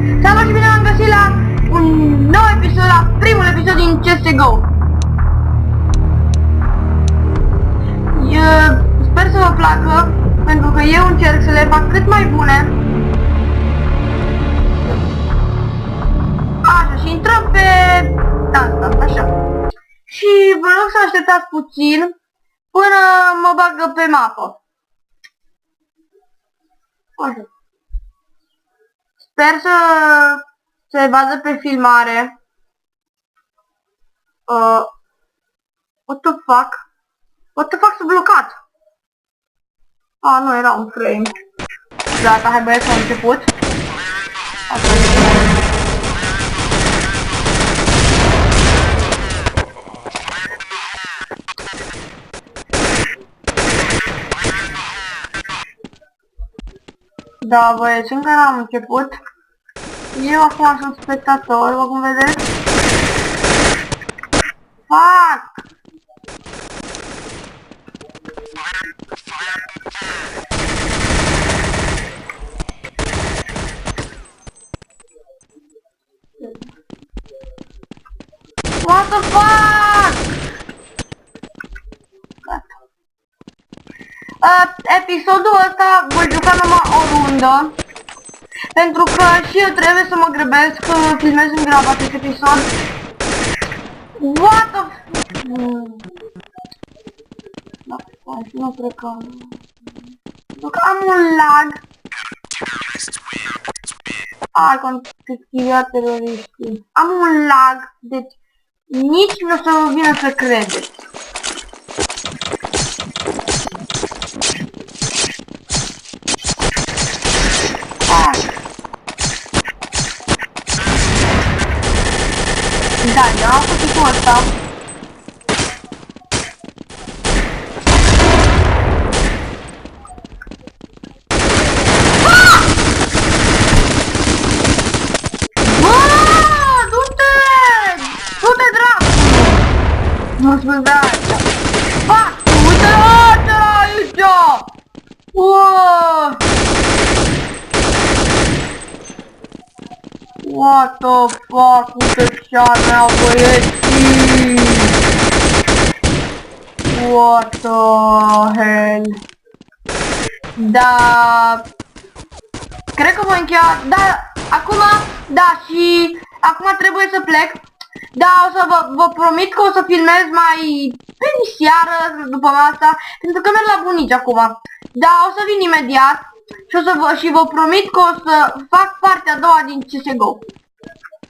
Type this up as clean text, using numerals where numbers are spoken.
Salut și bine am găsit la un nou episod, la primul episod din CSGO. Sper să vă placă, pentru că eu încerc să le fac cât mai bune. Așa, și intrăm pe asta, așa. Și vă rog să așteptați puțin până mă bagă pe mapă. Așa. Sper să se vadă pe filmare. What the fuck? What the fuck, s-a blocat? Nu, era un frame. Gata, hai băieți, am început. Da, băieți, încă n-am început. Eu acum sunt spectator, după cum vedeți. Fuck! What the fuck? Episodul ăsta voi juca numai o rundă, pentru că și eu trebuie să mă grăbesc că filmez în grab acest episod. What the f... Nu cred că... Pentru că am un lag. Confiscat teroriștii. Am un lag, deci nici nu o să vă vină să credeți. Da, eu am făcut cu ăsta. Du-te, dracu! Nu spune de asta. Uite-l aici! What the fuck, uite cea mea, băieții! What the hell? Da... Cred că voi încheia... Da, acum... Da, și... Acum trebuie să plec. Da, o să vă promit că o să filmez mai... pe seară, după masa, pentru că merg la bunici acum. Da, o să vin imediat. Și vă promit că o să fac partea a doua din CSGO.